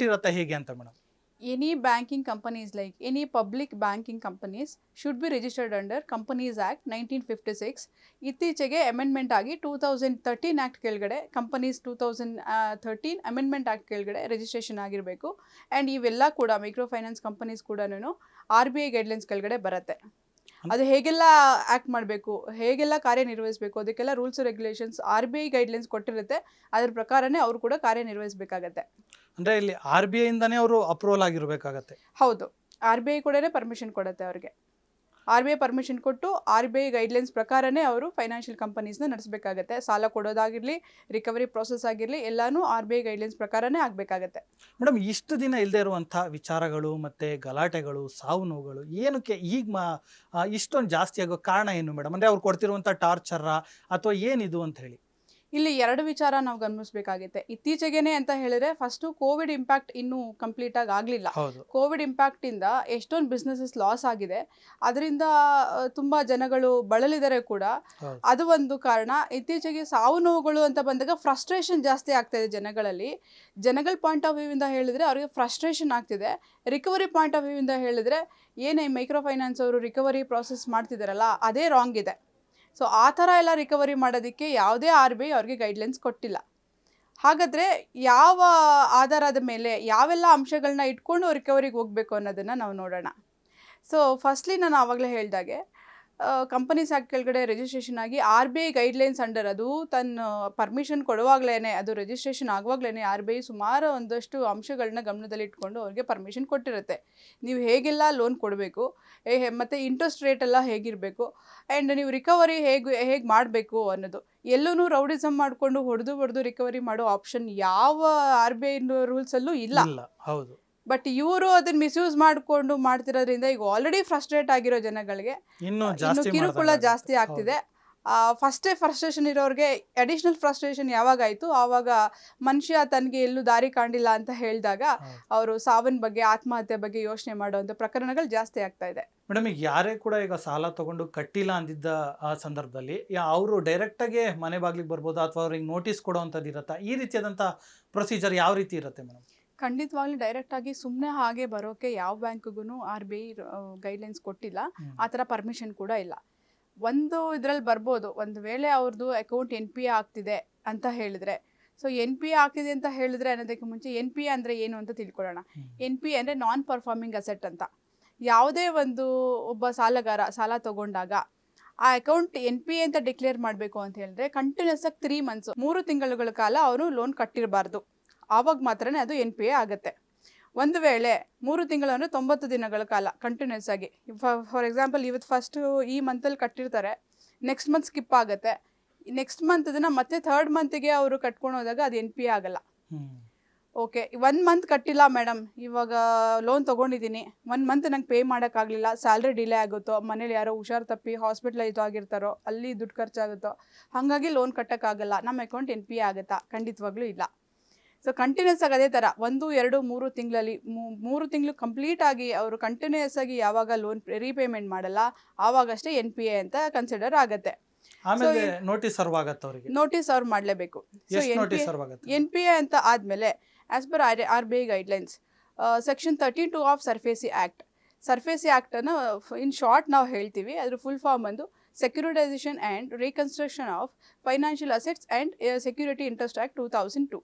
ಇರುತ್ತೆ ಹೇಗೆ ಅಂತ madam? Any banking companies, like any public banking companies, should be registered under Companies Act 1956. ಇತ್ತೀಚೆಗೆ amendment ಆಗಿ 2013 act ಕೆಳಗಡೆ ಕಂಪನೀಸ್ 2013 ಅಮೆಂಡ್ಮೆಂಟ್ ಆ್ಯಕ್ಟ್ ಕೆಳಗಡೆ ರಿಜಿಸ್ಟ್ರೇಷನ್ ಆಗಿರಬೇಕು. ಆ್ಯಂಡ್ ಇವೆಲ್ಲ ಕೂಡ ಮೈಕ್ರೋ ಫೈನಾನ್ಸ್ ಕಂಪನೀಸ್ ಕೂಡ RBI ಗೈಡ್ಲೈನ್ಸ್ ಕೆಳಗಡೆ ಬರುತ್ತೆ. ಅದು ಹೇಗೆಲ್ಲ ಆ್ಯಕ್ಟ್ ಮಾಡಬೇಕು, ಹೇಗೆಲ್ಲ ಕಾರ್ಯನಿರ್ವಹಿಸಬೇಕು, ಅದಕ್ಕೆಲ್ಲ ರೂಲ್ಸ್ ರೆಗ್ಯುಲೇಷನ್ಸ್ RBI ಗೈಡ್ಲೈನ್ಸ್ ಕೊಟ್ಟಿರುತ್ತೆ. ಅದ್ರ ಪ್ರಕಾರನೇ ಅವರು ಕೂಡ ಕಾರ್ಯನಿರ್ವಹಿಸಬೇಕಾಗತ್ತೆ. ಅಂದರೆ ಇಲ್ಲಿ RBI ಇಂದನೇ ಅವರು ಅಪ್ರೂವಲ್ ಆಗಿರಬೇಕಾಗತ್ತೆ? ಹೌದು, RBI ಕೂಡ ಪರ್ಮಿಷನ್ ಕೊಡುತ್ತೆ ಅವ್ರಿಗೆ. RBI ಪರ್ಮಿಷನ್ ಕೊಟ್ಟು RBI ಗೈಡ್ಲೈನ್ಸ್ ಪ್ರಕಾರನೇ ಅವರು ಫೈನಾನ್ಷಿಯಲ್ ಕಂಪನೀಸ್ನ ನಡೆಸಬೇಕಾಗತ್ತೆ. ಸಾಲ ಕೊಡೋದಾಗಿರಲಿ, ರಿಕವರಿ ಪ್ರೋಸೆಸ್ ಆಗಿರಲಿ, ಎಲ್ಲನೂ RBI ಗೈಡ್ಲೈನ್ಸ್ ಪ್ರಕಾರನೇ ಆಗಬೇಕಾಗತ್ತೆ. ಮೇಡಮ್, ಇಷ್ಟು ದಿನ ಇಲ್ಲದೆ ಇರುವಂಥ ವಿಚಾರಗಳು ಮತ್ತು ಗಲಾಟೆಗಳು, ಸಾವು ನೋವುಗಳು ಏನಕ್ಕೆ ಈಗ ಇಷ್ಟೊಂದು ಜಾಸ್ತಿ ಆಗೋ ಕಾರಣ ಏನು ಮೇಡಮ್? ಅಂದರೆ ಅವ್ರು ಕೊಡ್ತಿರುವಂಥ ಟಾರ್ಚರಾ ಅಥವಾ ಏನಿದು ಅಂತ ಹೇಳಿ? ಇಲ್ಲಿ ಎರಡು ವಿಚಾರ ನಾವು ಗಮನಿಸಬೇಕಾಗುತ್ತೆ. ಇತ್ತೀಚೆಗೇನೆ ಅಂತ ಹೇಳಿದ್ರೆ, ಫಸ್ಟು ಕೋವಿಡ್ ಇಂಪ್ಯಾಕ್ಟ್ ಇನ್ನೂ ಕಂಪ್ಲೀಟ್ ಆಗಿ ಆಗಲಿಲ್ಲ. ಕೋವಿಡ್ ಇಂಪ್ಯಾಕ್ಟಿಂದ ಎಷ್ಟೊಂದು ಬಿಸ್ನೆಸಸ್ ಲಾಸ್ ಆಗಿದೆ, ಅದರಿಂದ ತುಂಬ ಜನಗಳು ಬಳಲಿದ್ದಾರೆ ಕೂಡ. ಅದು ಒಂದು ಕಾರಣ. ಇತ್ತೀಚೆಗೆ ಸಾವು ನೋವುಗಳು ಅಂತ ಬಂದಾಗ ಫ್ರಸ್ಟ್ರೇಷನ್ ಜಾಸ್ತಿ ಆಗ್ತಾ ಇದೆ ಜನಗಳಲ್ಲಿ. ಜನಗಳ ಪಾಯಿಂಟ್ ಆಫ್ ವ್ಯೂ ಇಂದ ಹೇಳಿದ್ರೆ ಅವ್ರಿಗೆ ಫ್ರಸ್ಟ್ರೇಷನ್ ಆಗ್ತಿದೆ. ರಿಕವರಿ ಪಾಯಿಂಟ್ ಆಫ್ ವ್ಯೂ ಇಂದ ಹೇಳಿದ್ರೆ, ಏನೇ ಮೈಕ್ರೋ ಫೈನಾನ್ಸ್ ಅವರು ರಿಕವರಿ ಪ್ರಾಸೆಸ್ ಮಾಡ್ತಿದ್ದಾರಲ್ಲ, ಅದೇ ರಾಂಗ್ ಇದೆ. ಸೊ ಆ ಥರ ಎಲ್ಲ ರಿಕವರಿ ಮಾಡೋದಕ್ಕೆ ಯಾವುದೇ RBI ಅವ್ರಿಗೆ ಗೈಡ್ಲೈನ್ಸ್ ಕೊಟ್ಟಿಲ್ಲ. ಹಾಗಾದರೆ ಯಾವ ಆಧಾರದ ಮೇಲೆ ಯಾವೆಲ್ಲ ಅಂಶಗಳನ್ನ ಇಟ್ಕೊಂಡು ರಿಕವರಿಗೆ ಹೋಗಬೇಕು ಅನ್ನೋದನ್ನು ನಾವು ನೋಡೋಣ. ಸೊ ಫಸ್ಟ್ಲಿ ನಾನು ಆವಾಗಲೇ ಹೇಳಿದಾಗೆ, ಕಂಪನೀಸ್ ಆ್ಯಕ್ಟ್ ಕೆಳಗಡೆ ರಿಜಿಸ್ಟ್ರೇಷನ್ ಆಗಿ RBI ಗೈಡ್ಲೈನ್ಸ್ ಅಂಡರ್, ಅದು ತನ್ನ ಪರ್ಮಿಷನ್ ಕೊಡುವಾಗಲೇ, ಅದು ರಿಜಿಸ್ಟ್ರೇಷನ್ ಆಗುವಾಗಲೇ RBI ಸುಮಾರು ಒಂದಷ್ಟು ಅಂಶಗಳನ್ನ ಗಮನದಲ್ಲಿ ಇಟ್ಕೊಂಡು ಅವ್ರಿಗೆ ಪರ್ಮಿಷನ್ ಕೊಟ್ಟಿರುತ್ತೆ. ನೀವು ಹೇಗೆಲ್ಲ ಲೋನ್ ಕೊಡಬೇಕು, ಮತ್ತು ಇಂಟ್ರೆಸ್ಟ್ ರೇಟ್ ಎಲ್ಲ ಹೇಗಿರಬೇಕು, ಆ್ಯಂಡ್ ನೀವು ರಿಕವರಿ ಹೇಗೆ ಮಾಡಬೇಕು ಅನ್ನೋದು. ಎಲ್ಲೂ ರೌಡಿಸಮ್ ಮಾಡಿಕೊಂಡು ಹೊಡೆದು ರಿಕವರಿ ಮಾಡೋ ಆಪ್ಷನ್ ಯಾವ RBI ರೂಲ್ಸಲ್ಲೂ ಇಲ್ಲ. ಹೌದು. ಬಟ್ ಇವರು ಅದನ್ನ ಮಿಸ್ಯೂಸ್ ಮಾಡಿಕೊಂಡು ಮಾಡ್ತಿರೋದ್ರಿಂದ ಈಗ ಆಲ್ರೆಡಿ ಫ್ರಸ್ಟ್ರೇಟ್ ಆಗಿರೋ ಜನಗಳಿಗೆ ಇನ್ನು ಕಿರುಕುಳ ಜಾಸ್ತಿ ಆಗ್ತಿದೆ. ಫಸ್ಟೇ ಫ್ರಸ್ಟ್ರೇಷನ್ ಇರೋರಿಗೆ ಅಡಿಷ್ನಲ್ ಫ್ರಸ್ಟ್ರೇಷನ್ ಯಾವಾಗ ಆಯಿತು, ಆವಾಗ ಮನುಷ್ಯ ತನಗೆ ಎಲ್ಲೂ ದಾರಿ ಕಾಣಿಲ್ಲ ಅಂತ ಹೇಳಿದಾಗ ಅವರು ಸಾವಿನ ಬಗ್ಗೆ, ಆತ್ಮಹತ್ಯೆ ಬಗ್ಗೆ ಯೋಚನೆ ಮಾಡುವಂಥ ಪ್ರಕರಣಗಳು ಜಾಸ್ತಿ ಆಗ್ತಾ ಇದೆ. ಮೇಡಮ್, ಈಗ ಯಾರೇ ಕೂಡ ಈಗ ಸಾಲ ತಗೊಂಡು ಕಟ್ಟಿಲ್ಲ ಅಂದಿದ್ದ ಆ ಸಂದರ್ಭದಲ್ಲಿ ಅವರು ಡೈರೆಕ್ಟಾಗಿ ಮನೆ ಬಾಗಿಲಿಗೆ ಬರ್ಬೋದು ಅಥವಾ ಅವ್ರಿಗೆ ನೋಟಿಸ್ ಕೊಡೋವಂಥದ್ದು ಇರುತ್ತಾ? ಈ ರೀತಿಯಾದಂಥ ಪ್ರೊಸೀಜರ್ ಯಾವ ರೀತಿ ಇರುತ್ತೆ ಮೇಡಮ್? ಖಂಡಿತವಾಗ್ಲೂ ಡೈರೆಕ್ಟಾಗಿ ಸುಮ್ಮನೆ ಹಾಗೆ ಬರೋಕ್ಕೆ ಯಾವ ಬ್ಯಾಂಕ್ಗೂ RBI ಗೈಡ್ಲೈನ್ಸ್ ಕೊಟ್ಟಿಲ್ಲ. ಆ ಥರ ಪರ್ಮಿಷನ್ ಕೂಡ ಇಲ್ಲ. ಒಂದು ಇದರಲ್ಲಿ ಬರ್ಬೋದು, ಒಂದು ವೇಳೆ ಅವ್ರದ್ದು ಅಕೌಂಟ್ NPA ಆಗ್ತಿದೆ ಅಂತ ಹೇಳಿದ್ರೆ. ಸೊ NPA ಆಗ್ತಿದೆ ಅಂತ ಹೇಳಿದ್ರೆ ಅನ್ನೋದಕ್ಕೆ ಮುಂಚೆ NPA ಅಂದರೆ ಏನು ಅಂತ ತಿಳ್ಕೊಳ್ಳೋಣ. NPA ಅಂದರೆ ನಾನ್ ಪರ್ಫಾರ್ಮಿಂಗ್ ಅಸೆಟ್ ಅಂತ. ಯಾವುದೇ ಒಬ್ಬ ಸಾಲಗಾರ ಸಾಲ ತಗೊಂಡಾಗ ಆ ಅಕೌಂಟ್ NPA ಅಂತ ಡಿಕ್ಲೇರ್ ಮಾಡಬೇಕು ಅಂತ ಹೇಳಿದ್ರೆ ಕಂಟಿನ್ಯೂಸ್ ಆಗಿ 3 months 3 ತಿಂಗಳುಗಳ ಕಾಲ ಅವನು ಲೋನ್ ಕಟ್ಟಿರಬಾರ್ದು. ಆವಾಗ ಮಾತ್ರನೇ ಅದು NPA ಆಗುತ್ತೆ. ಒಂದು ವೇಳೆ 3 ತಿಂಗಳು ಅಂದರೆ 90 ದಿನಗಳ ಕಾಲ ಕಂಟಿನ್ಯೂಸ್ ಆಗಿ, ಫಾರ್ ಎಕ್ಸಾಂಪಲ್ ಇವತ್ತು ಫಸ್ಟು ಈ ಮಂತಲ್ಲಿ ಕಟ್ಟಿರ್ತಾರೆ, ನೆಕ್ಸ್ಟ್ ಮಂತ್ ಸ್ಕಿಪ್ ಆಗುತ್ತೆ, ನೆಕ್ಸ್ಟ್ ಮಂತ್ ಅದನ್ನು ಮತ್ತೆ 3rd ಮಂತಿಗೆ ಅವರು ಕಟ್ಕೊಂಡು ಹೋದಾಗ ಅದು NPA ಆಗಲ್ಲ. ಓಕೆ, 1 ಮಂತ್ ಕಟ್ಟಿಲ್ಲ ಮೇಡಮ್, ಇವಾಗ ಲೋನ್ ತೊಗೊಂಡಿದ್ದೀನಿ, 1 ಮಂತ್ ನಂಗೆ ಪೇ ಮಾಡೋಕ್ಕಾಗಲಿಲ್ಲ, ಸ್ಯಾಲ್ರಿ ಡಿಲೇ ಆಗುತ್ತೋ, ಮನೇಲಿ ಯಾರೋ ಹುಷಾರು ತಪ್ಪಿ ಹಾಸ್ಪಿಟ್ಲೈಸ್ ಆಗಿರ್ತಾರೋ, ಅಲ್ಲಿ ದುಡ್ಡು ಖರ್ಚಾಗುತ್ತೋ, ಹಾಗಾಗಿ ಲೋನ್ ಕಟ್ಟೋಕ್ಕಾಗಲ್ಲ, ನಮ್ಮ ಅಕೌಂಟ್ NPA ಆಗುತ್ತಾ? ಖಂಡಿತವಾಗ್ಲೂ ಇಲ್ಲ. ಸೊ ಕಂಟಿನ್ಯೂಸ್ ಆಗಿ ಅದೇ ಥರ 1, 2, 3 ತಿಂಗಳಲ್ಲಿ 3 ತಿಂಗಳು ಕಂಪ್ಲೀಟ್ ಆಗಿ ಅವರು ಕಂಟಿನ್ಯೂಸ್ ಆಗಿ ಯಾವಾಗ ಲೋನ್ ರೀಪೇಮೆಂಟ್ ಮಾಡಲ್ಲ ಆವಾಗಷ್ಟೇ NPA ಅಂತ ಕನ್ಸಿಡರ್ ಆಗುತ್ತೆ. ನೋಟಿಸ್ ಸರ್ವ್ ಮಾಡಲೇಬೇಕು. ಸೊ NPA ಅಂತ ಆದಮೇಲೆ as per RBI guidelines section 32 of SARFAESI ಆ್ಯಕ್ಟನ್ನು ಇನ್ ಶಾರ್ಟ್ ನಾವು ಹೇಳ್ತೀವಿ. ಅದ್ರ ಫುಲ್ ಫಾರ್ಮ್ ಒಂದು securitisation and reconstruction of financial assets and security interest act 2002.